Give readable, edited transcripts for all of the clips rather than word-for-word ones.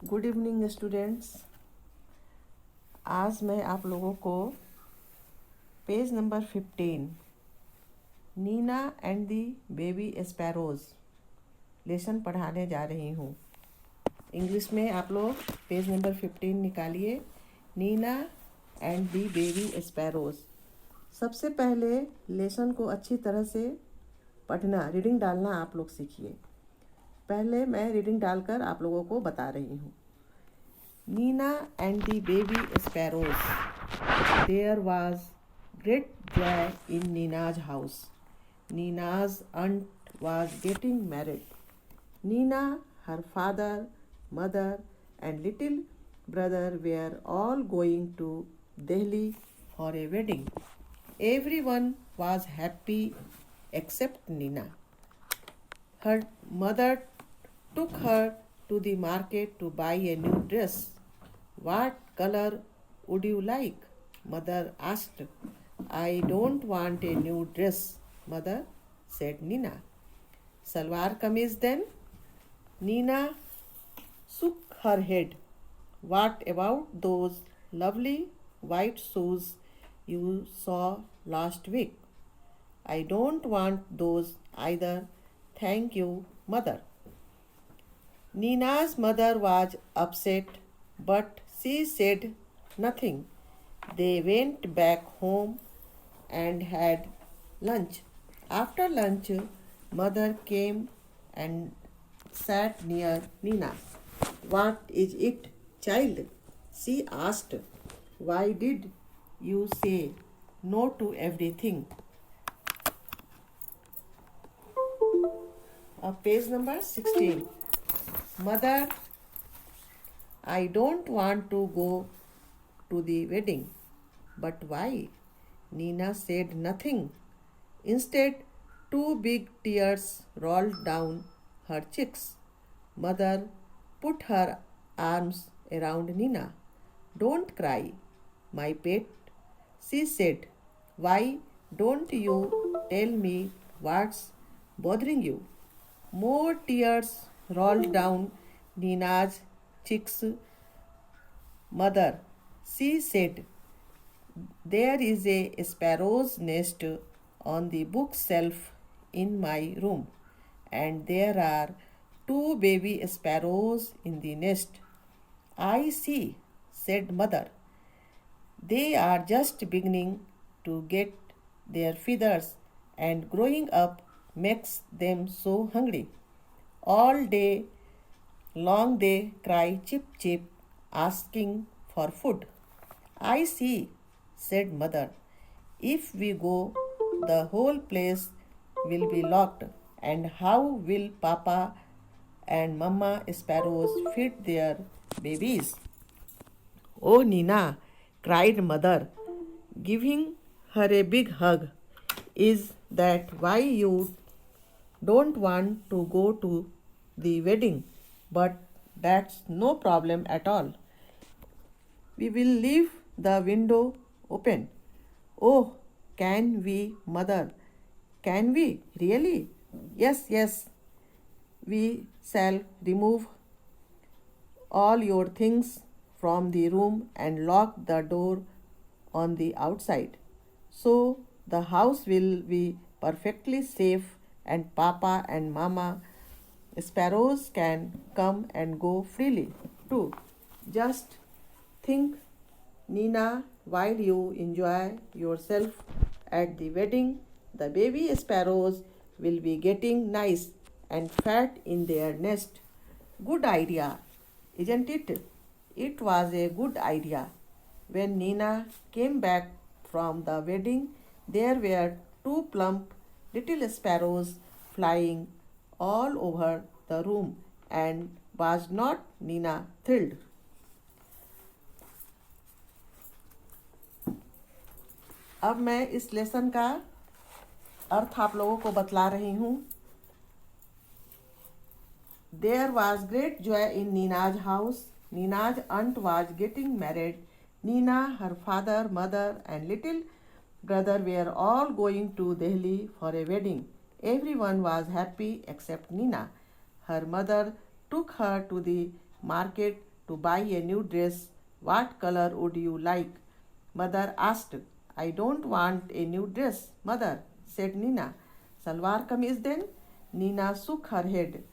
Good evening students. आज मैं आप लोगों को page number 15 Nina and the baby sparrows lesson पढ़ाने जा रही हूँ। इंग्लिश में आप लोग पेज नंबर 15 निकालिए। Nina and the baby sparrows. सबसे पहले लेसन को अच्छी तरह से पढ़ना, रीडिंग डालना आप लोग सीखिए। पहले मैं रीडिंग डालकर आप लोगों को बता रही हूँ। Nina and the baby sparrows. There was great joy in Nina's house. Nina's aunt was getting married. Nina, her father, mother, and little brother were all going to Delhi for a wedding. Everyone was happy except Nina. Her mother took her to the market to buy a new dress. What color would you like? Mother asked. I don't want a new dress, Mother, said Nina. Salwar kameez then? Nina shook her head. What about those lovely white shoes you saw last week? I don't want those either. Thank you, Mother. Nina's mother was upset, but she said nothing. They went back home and had lunch. After lunch, mother came and sat near Nina. What is it, child? She asked. Why did you say no to everything? Page number 16. Mother, I don't want to go to the wedding. But why? Nina said nothing. Instead, two big tears rolled down her cheeks. Mother put her arms around Nina. Don't cry, my pet, she said. Why don't you tell me what's bothering you? More tears rolled down Nina's cheeks. Mother, she said, there is a sparrow's nest on the bookshelf in my room, and there are two baby sparrows in the nest. I see, said Mother. They are just beginning to get their feathers, and growing up makes them so hungry. All day long they cry chip chip, asking for food. I see, said Mother. If we go, the whole place will be locked. And how will Papa and Mamma sparrows feed their babies? Oh, Nina, cried Mother, giving her a big hug. Is that why you don't want to go to the wedding? But that's no problem at all. We will leave the window open. Oh, can we, Mother? Can we, really? Yes, yes. We shall remove all your things from the room and lock the door on the outside. So the house will be perfectly safe, and Papa and Mama sparrows can come and go freely too. Just think, Nina, while you enjoy yourself at the wedding, the baby sparrows will be getting nice and fat in their nest. Good idea, isn't it? It was a good idea. When Nina came back from the wedding, there were two plump little sparrows flying all over the room, and was not Nina thrilled? अब मैं इस lesson का अर्थ आप लोगों को बतला रही हूँ। There was great joy in Nina's house. Nina's aunt was getting married. Nina, her father, mother, and little brother were all going to Delhi for a wedding. Everyone was happy except Nina. Her mother took her to the market to buy a new dress. What color would you like? Mother asked. I don't want a new dress, Mother, said Nina. Salwar kameez then? Nina shook her head.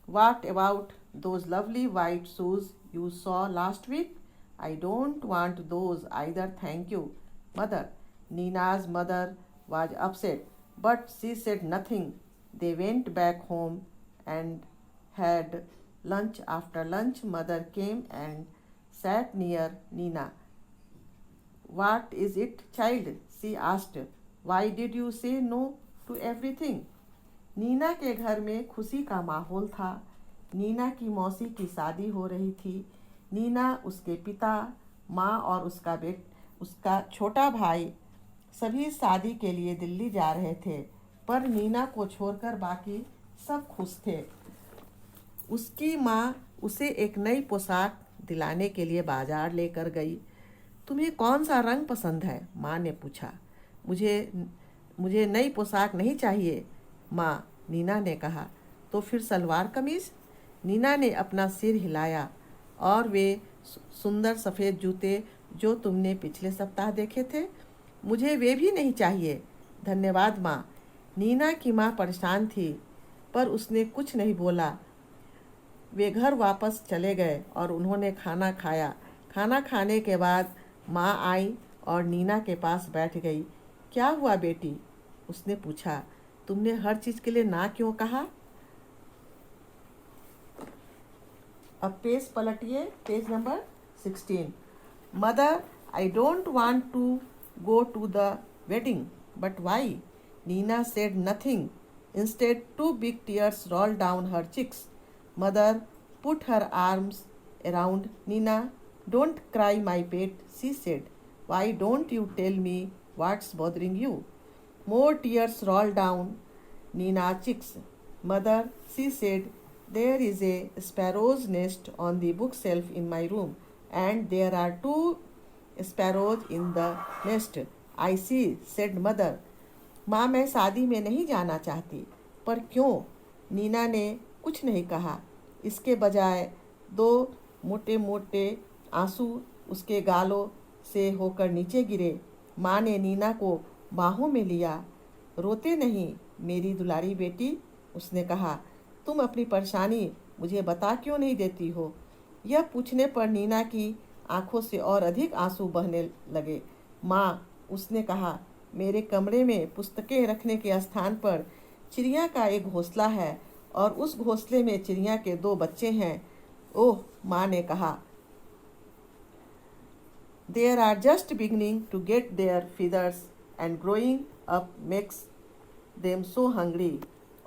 What about those lovely white shoes you saw last week? I don't want those either, thank you, Mother. Nina's mother was upset, but she said nothing. They went back home and had lunch. After lunch, Mother came and sat near Nina. What is it, child? She asked. Why did you say no to everything? Neena के घर में खुशी का माहौल था। नीना की मौसी की शादी हो रही थी। नीना, उसके पिता, माँ और उसका छोटा भाई सभी शादी के लिए दिल्ली जा रहे थे, पर नीना को छोड़कर बाकी सब खुश थे। उसकी माँ उसे एक नई पोशाक दिलाने के लिए बाजार लेकर गई। तुम्हें कौन सा रंग पसंद है? माँ ने पूछा। मुझे नई पोशाक नहीं चाहिए, माँ, नीना ने कहा। तो फिर सलवार कमीज? नीना ने अपना सिर हिलाया। और वे सुंदर सफ़ेद जूते जो तुमने पिछले सप्ताह देखे थे, मुझे वे भी नहीं चाहिए। धन्यवाद माँ। नीना की माँ परेशान थी, पर उसने कुछ नहीं बोला। वे घर वापस चले गए और उन्होंने खाना खाया। खाना खाने के बाद माँ आई और नीना के पास बैठ गई। क्या हुआ बेटी? उसने पूछा। तुमने हर चीज़ के लिए ना क्यों कहा? अब पेज पलटिए, page number 16। Mother, I don't want to go to the wedding, but why? Nina said nothing. Instead, two big tears rolled down her cheeks. Mother put her arms around Nina. Don't cry, my pet, she said. Why don't you tell me what's bothering you? More tears rolled down Nina's cheeks. Mother, she said, there is a sparrow's nest on the bookshelf in my room, and there are two sparrows in the nest. I see, said Mother. माँ, मैं शादी में नहीं जाना चाहती। पर क्यों? नीना ने कुछ नहीं कहा। इसके बजाय दो मोटे मोटे आंसू उसके गालों से होकर नीचे गिरे। माँ ने नीना को बाहों में लिया। रोते नहीं मेरी दुलारी बेटी, उसने कहा। तुम अपनी परेशानी मुझे बता क्यों नहीं देती हो? यह पूछने पर नीना की आंखों से और अधिक आंसू बहने लगे। माँ, उसने कहा, मेरे कमरे में पुस्तकें रखने के स्थान पर चिड़िया का एक घोंसला है और उस घोंसले में चिड़िया के दो बच्चे हैं। ओह, माँ ने कहा। They are just beginning to get their feathers and growing up makes them so hungry.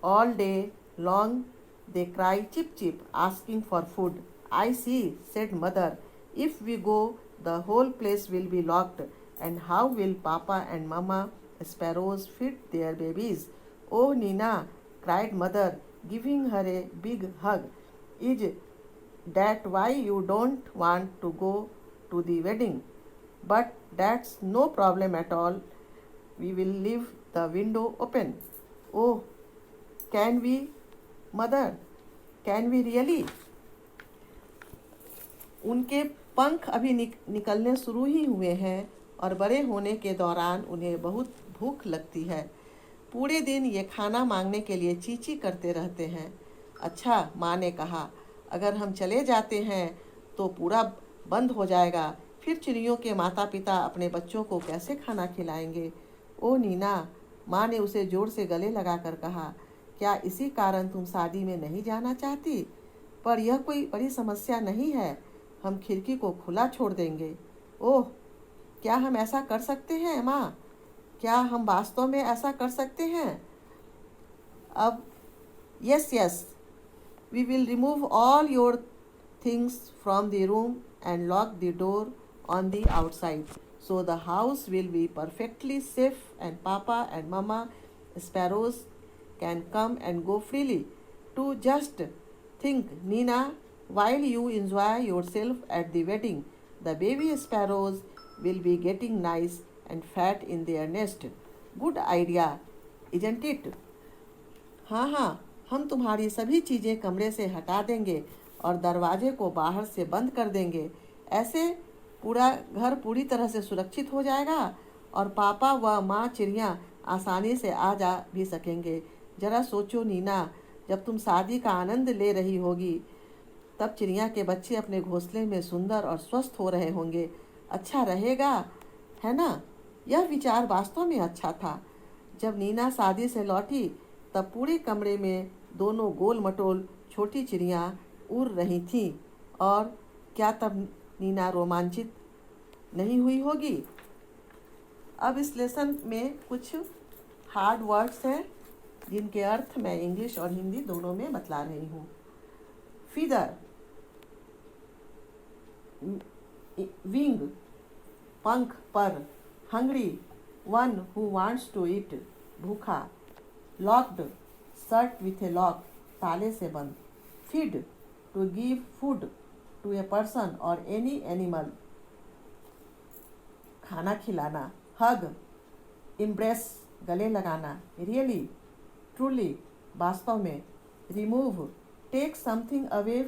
All day long they cry chip chip asking for food. I see, said Mother. If we go, the whole place will be locked. And how will Papa and Mama sparrows feed their babies? Oh, Nina, cried Mother, giving her a big hug. Is that why you don't want to go to the wedding? But that's no problem at all. We will leave the window open. Oh, can we, Mother? Can we really? उनके पंख अभी निकलने शुरू ही हुए हैं और बड़े होने के दौरान उन्हें बहुत भूख लगती है। पूरे दिन ये खाना मांगने के लिए चींची करते रहते हैं। अच्छा, माँ ने कहा, अगर हम चले जाते हैं तो पूरा बंद हो जाएगा। फिर चिड़ियों के माता पिता अपने बच्चों को कैसे खाना खिलाएंगे? ओ नीना, माँ ने उसे जोर से गले लगाकर कहा, क्या इसी कारण तुम शादी में नहीं जाना चाहती? पर यह कोई बड़ी समस्या नहीं है, हम खिड़की को खुला छोड़ देंगे। ओह, क्या हम ऐसा कर सकते हैं माँ? क्या हम वास्तव में ऐसा कर सकते हैं? अब yes, we will remove all your things from the room and lock the door on the outside, so the house will be perfectly safe and Papa and Mama sparrows can come and go freely. To just think, Nina, while you enjoy yourself at the wedding, the baby sparrows will be getting nice and fat in their nest. Good idea, isn't it? हाँ, हम तुम्हारी सभी चीज़ें कमरे से हटा देंगे और दरवाजे को बाहर से बंद कर देंगे। ऐसे पूरा घर पूरी तरह से सुरक्षित हो जाएगा और पापा व माँ चिड़िया आसानी से आ जा भी सकेंगे। जरा सोचो नीना, जब तुम शादी का आनंद ले रही होगी तब चिड़िया के बच्चे अपने घोंसले में सुंदर और स्वस्थ हो रहे होंगे। अच्छा रहेगा, है ना? यह विचार वास्तव में अच्छा था। जब नीना शादी से लौटी तब पूरे कमरे में दोनों गोल मटोल छोटी चिड़िया उड़ रही थीं। और क्या तब नीना रोमांचित नहीं हुई होगी? अब इस लेसन में कुछ हार्ड वर्ड्स हैं जिनके अर्थ मैं इंग्लिश और हिंदी दोनों में बतला रही हूँ। फीदर, विंग पंख पर, hungry one who wants to eat भूखा, locked shut with a lock ताले से बंद, feed to give food to a person और एनी एनिमल खाना खिलाना, हग इम्ब्रेस गले लगाना, रियली ट्रूली वास्तव में, remove take something away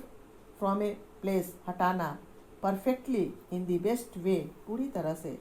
from a place हटाना, perfectly in the best way पूरी तरह से,